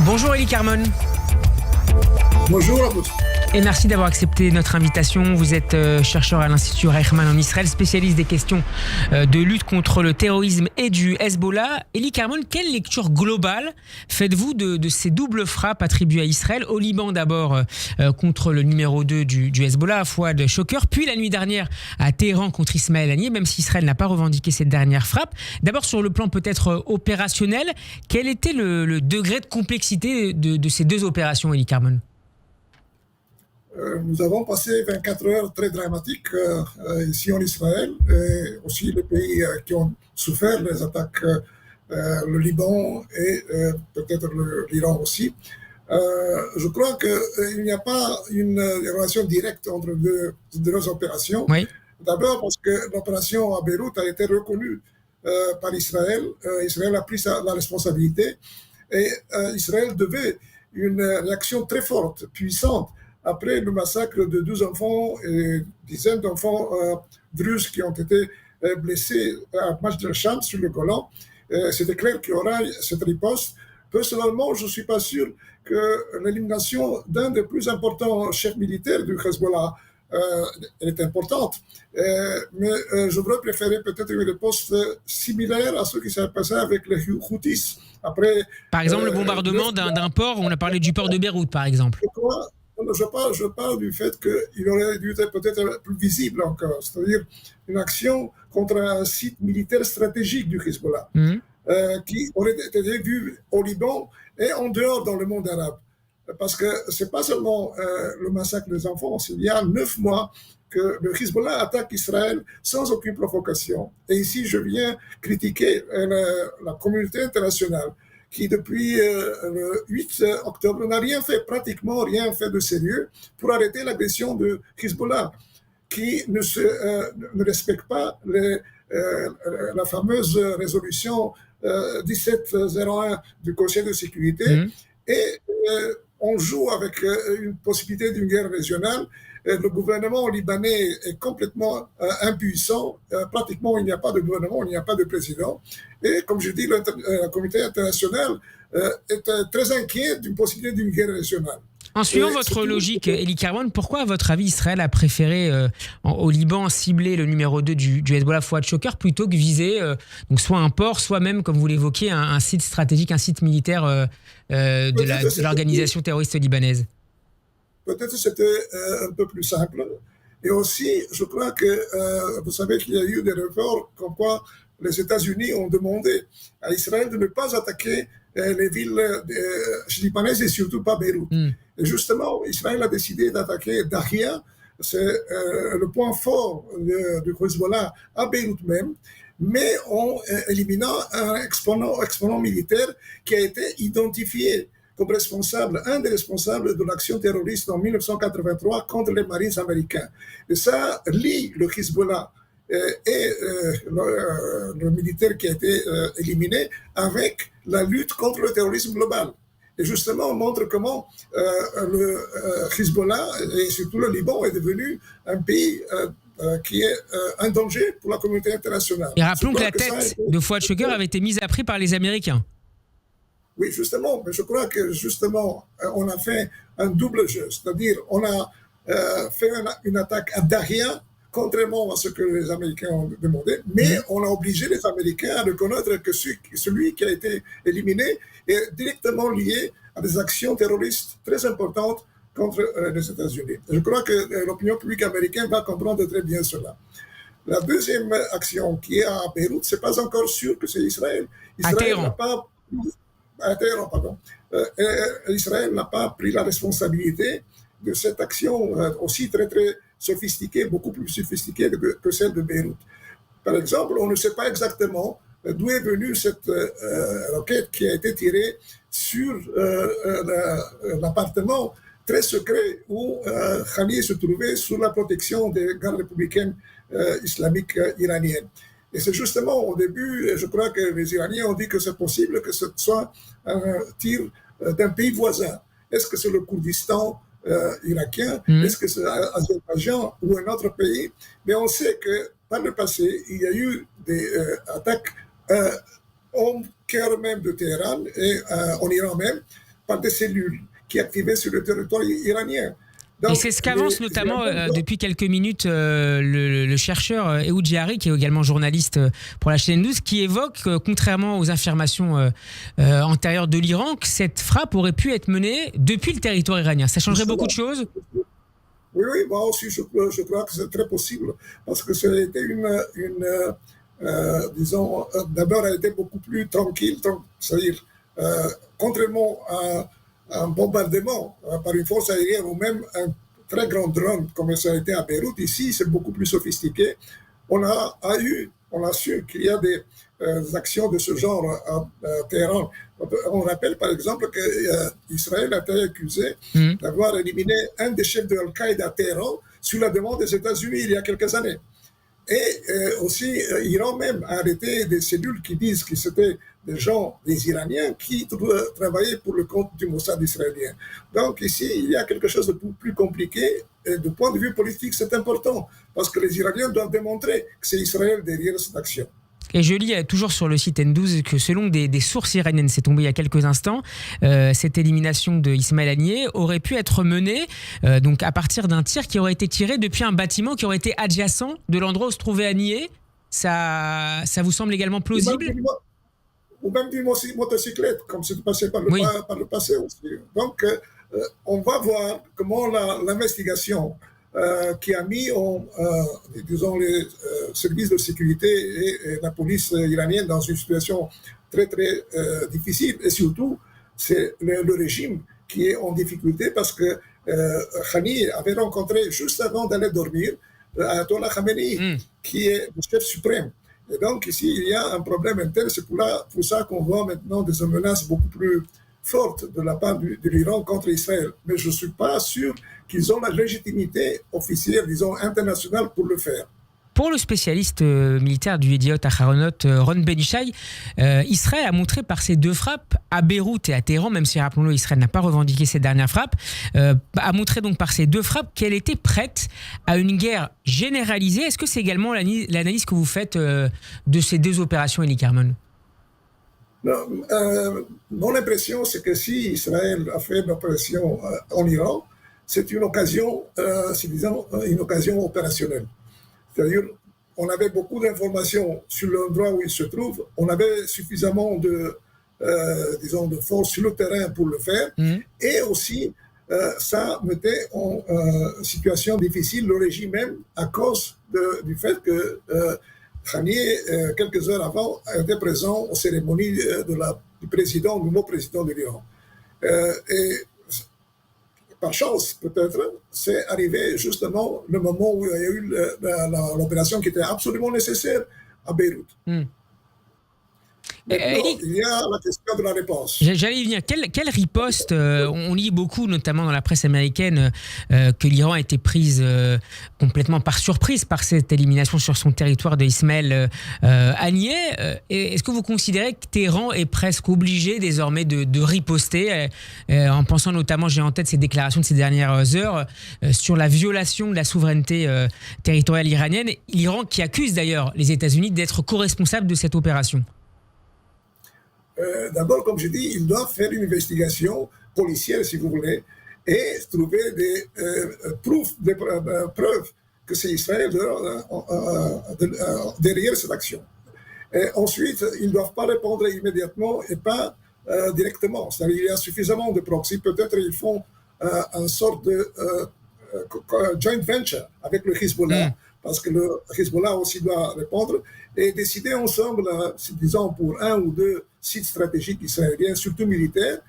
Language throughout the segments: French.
Bonjour Élie Carmon. Bonjour à tous. Et merci d'avoir accepté notre invitation. Vous êtes chercheur à l'Institut Reichmann en Israël, spécialiste des questions de lutte contre le terrorisme et du Hezbollah. Élie Carmon, quelle lecture globale faites-vous de ces doubles frappes attribuées à Israël, au Liban d'abord contre le numéro 2 du Hezbollah, Fouad Choker, puis la nuit dernière à Téhéran contre Ismaël Haniyeh, même si Israël n'a pas revendiqué cette dernière frappe. D'abord sur le plan peut-être opérationnel, quel était le degré de complexité de ces deux opérations, Élie Carmon ? Nous avons passé 24 heures très dramatiques ici en Israël, et aussi les pays qui ont souffert les attaques, le Liban et peut-être l'Iran aussi. Je crois qu'il n'y a pas une relation directe entre deux opérations. Oui. D'abord parce que l'opération à Beyrouth a été reconnue par Israël. Israël a pris la responsabilité et Israël devait une réaction très forte, puissante, après le massacre de 12 enfants et dizaines d'enfants druzes qui ont été blessés à Majdan-e-Shams sur le Golan. C'était clair qu'il y aura cette riposte. Personnellement, je ne suis pas sûr que l'élimination d'un des plus importants chefs militaires du Hezbollah est importante. Mais j'aurais préféré peut-être une riposte similaire à ce qui s'est passé avec les Houthis. Après, par exemple, le bombardement d'un port, on a parlé du port de Beyrouth, par exemple. Je parle du fait qu'il aurait dû être peut-être plus visible encore, c'est-à-dire une action contre un site militaire stratégique du Hezbollah, qui aurait été vu au Liban et en dehors dans le monde arabe. Parce que ce n'est pas seulement le massacre des enfants, il y a 9 mois que le Hezbollah attaque Israël sans aucune provocation. Et ici, je viens critiquer la communauté internationale qui depuis le 8 octobre n'a pratiquement rien fait de sérieux pour arrêter l'agression de Hezbollah, qui ne respecte pas la fameuse résolution 1701 du Conseil de sécurité. Et on joue avec une possibilité d'une guerre régionale. Le gouvernement libanais est complètement impuissant. Pratiquement, il n'y a pas de gouvernement, il n'y a pas de président. Et comme je dis, la communauté internationale est très inquiète d'une possibilité d'une guerre régionale. En suivant votre logique, Élie Carmon, pourquoi, à votre avis, Israël a préféré au Liban cibler le numéro 2 du Hezbollah, Fouad Choker, plutôt que viser donc soit un port, soit même, comme vous l'évoquiez, un site stratégique, un site militaire de l'organisation terroriste libanaise? Peut-être c'était un peu plus simple. Et aussi, je crois que vous savez qu'il y a eu des reports comme quoi les États-Unis ont demandé à Israël de ne pas attaquer les villes libanaises et surtout pas Beyrouth. Et justement, Israël a décidé d'attaquer Dahia, c'est le point fort du Hezbollah à Beyrouth même, mais en éliminant un exponent militaire qui a été identifié comme responsable, un des responsables de l'action terroriste en 1983 contre les Marines américains. Et ça lie le Hezbollah et le militaire qui a été éliminé avec la lutte contre le terrorisme global. Et justement, on montre comment le Hezbollah et surtout le Liban est devenu un pays qui est un danger pour la communauté internationale. Et rappelons que la tête de Fouad Choker avait été mise à prix par les Américains. Oui, justement, mais je crois que justement, on a fait un double jeu, c'est-à-dire on a fait une attaque à Dahia, contrairement à ce que les Américains ont demandé, mais on a obligé les Américains à reconnaître que celui qui a été éliminé est directement lié à des actions terroristes très importantes contre les États-Unis. Je crois que l'opinion publique américaine va comprendre très bien cela. La deuxième action qui est à Beyrouth, c'est pas encore sûr que c'est Israël. Israël n'a pas pris la responsabilité de cette action aussi très très sophistiquée, beaucoup plus sophistiquée que celle de Beyrouth. Par exemple, on ne sait pas exactement d'où est venue cette roquette qui a été tirée sur l'appartement très secret où Haniyeh se trouvait sous la protection des gardes républicaines islamiques iraniennes. Et c'est justement au début, je crois que les Iraniens ont dit que c'est possible que ce soit un tir d'un pays voisin. Est-ce que c'est le Kurdistan irakien? Est-ce que c'est Azerbaïdjan ou un autre pays? Mais on sait que par le passé, il y a eu des attaques au cœur même de Téhéran et en Iran même, par des cellules qui activaient sur le territoire iranien. Donc, et c'est ce qu'avance notamment depuis quelques minutes le chercheur Ehud Jehari, qui est également journaliste pour la chaîne 12, qui évoque, contrairement aux affirmations antérieures de l'Iran, que cette frappe aurait pu être menée depuis le territoire iranien. Ça changerait beaucoup de choses ? Oui, moi aussi je crois que c'est très possible, parce que ça a été disons, d'abord elle était beaucoup plus tranquille, c'est-à-dire contrairement à un bombardement par une force aérienne ou même un très grand drone comme ça a été à Beyrouth. Ici, c'est beaucoup plus sophistiqué. On a su qu'il y a des actions de ce genre à Téhéran. On rappelle par exemple qu'Israël a été accusé d'avoir éliminé un des chefs de Al-Qaïda à Téhéran sur la demande des États-Unis il y a quelques années. Et aussi, Iran même a arrêté des cellules qui disent que c'était des Iraniens qui travaillaient pour le compte du Mossad israélien. Donc ici, il y a quelque chose de plus compliqué. Et du point de vue politique, c'est important, parce que les Iraniens doivent démontrer que c'est Israël derrière cette action. Et je lis toujours sur le site N12 que selon des sources iraniennes, c'est tombé il y a quelques instants, cette élimination de Ismaël Haniyeh aurait pu être menée donc à partir d'un tir qui aurait été tiré depuis un bâtiment qui aurait été adjacent de l'endroit où se trouvait Haniyeh. Ça vous semble également plausible ? Ou même d'une motocyclette, comme c'est passé par le passé aussi. Donc, on va voir comment l'investigation qui a mis disons, les services de sécurité et la police iranienne dans une situation très, très difficile. Et surtout, c'est le régime qui est en difficulté parce que Khani avait rencontré, juste avant d'aller dormir, Ayatollah Khamenei, qui est le chef suprême. Et donc, ici, il y a un problème interne. C'est pour ça qu'on voit maintenant des menaces beaucoup plus fortes de la part de l'Iran contre Israël. Mais je ne suis pas sûr qu'ils ont la légitimité officielle, disons, internationale pour le faire. Pour le spécialiste militaire du Yediot Aharonot, Ron Ben-Ishai, Israël a montré par ces deux frappes, à Beyrouth et à Téhéran, même si, rappelons-le, Israël n'a pas revendiqué ces dernières frappes, a montré donc par ces deux frappes qu'elle était prête à une guerre généralisée. Est-ce que c'est également l'analyse que vous faites de ces deux opérations, Eli Carmon ? Mon impression, c'est que si Israël a fait une opération en Iran, c'est une occasion, une occasion opérationnelle. C'est-à-dire, on avait beaucoup d'informations sur l'endroit où il se trouve, on avait suffisamment de force sur le terrain pour le faire, et aussi, ça mettait en situation difficile le régime même à cause du fait que Haniyeh, quelques heures avant, était présent aux cérémonies du nouveau président de l'Iran. Et par chance, peut-être, c'est arrivé justement le moment où il y a eu l'opération qui était absolument nécessaire à Beyrouth. Il y a la question de la réponse. J'allais y venir. Quelle riposte on lit beaucoup, notamment dans la presse américaine, que l'Iran a été prise complètement par surprise par cette élimination sur son territoire de Ismaël Haniyeh. Est-ce que vous considérez que Téhéran est presque obligé désormais de riposter, en pensant notamment, j'ai en tête ces déclarations de ces dernières heures, sur la violation de la souveraineté territoriale iranienne, l'Iran qui accuse d'ailleurs les États-Unis d'être co-responsables de cette opération? D'abord, comme je dis, ils doivent faire une investigation policière, si vous voulez, et trouver des preuves que c'est Israël derrière cette action. Et ensuite, ils ne doivent pas répondre immédiatement et pas directement. C'est-à-dire qu'il y a suffisamment de proxy. Peut-être ils font une sorte de joint venture avec le Hezbollah, parce que le Hezbollah aussi doit répondre, et décider ensemble, disons, pour un ou deux sites stratégiques israéliens, surtout militaires,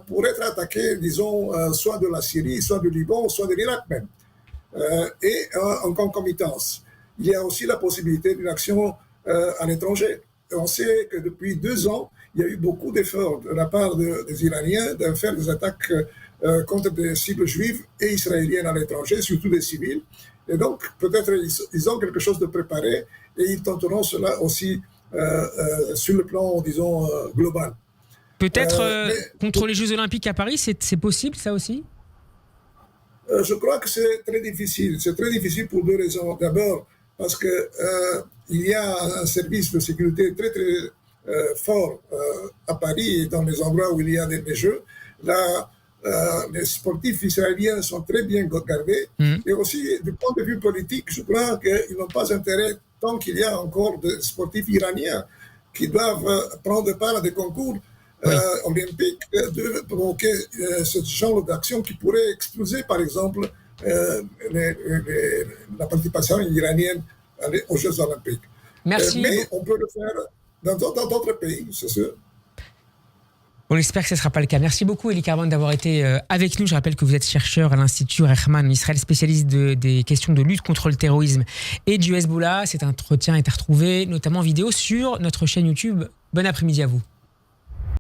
pour être attaqués, disons, soit de la Syrie, soit du Liban, soit de l'Irak même. Et en concomitance. Il y a aussi la possibilité d'une action à l'étranger. On sait que depuis 2 ans, il y a eu beaucoup d'efforts de la part des Iraniens de faire des attaques contre des cibles juives et israéliennes à l'étranger, surtout des civils. Et donc, peut-être ils ont quelque chose de préparé et ils tenteront cela aussi sur le plan, disons, global. Peut-être contre les Jeux Olympiques à Paris, c'est possible, ça aussi? Je crois que c'est très difficile. C'est très difficile pour 2 raisons. D'abord, parce que il y a un service de sécurité très, très fort à Paris et dans les endroits où il y a des jeux. Là, les sportifs israéliens sont très bien gardés. Et aussi, du point de vue politique, je crois qu'ils n'ont pas intérêt, tant qu'il y a encore des sportifs iraniens qui doivent prendre part à des concours olympiques, de provoquer ce genre d'action qui pourrait exploser, par exemple, la participation iranienne aux Jeux olympiques. Merci. Mais on peut le faire dans d'autres pays, c'est sûr. On espère que ce ne sera pas le cas. Merci beaucoup, Eli Carbone, d'avoir été avec nous. Je rappelle que vous êtes chercheur à l'Institut Reichmann en Israël, spécialiste des questions de lutte contre le terrorisme et du Hezbollah. Cet entretien est à retrouver, notamment en vidéo, sur notre chaîne YouTube. Bon après-midi à vous.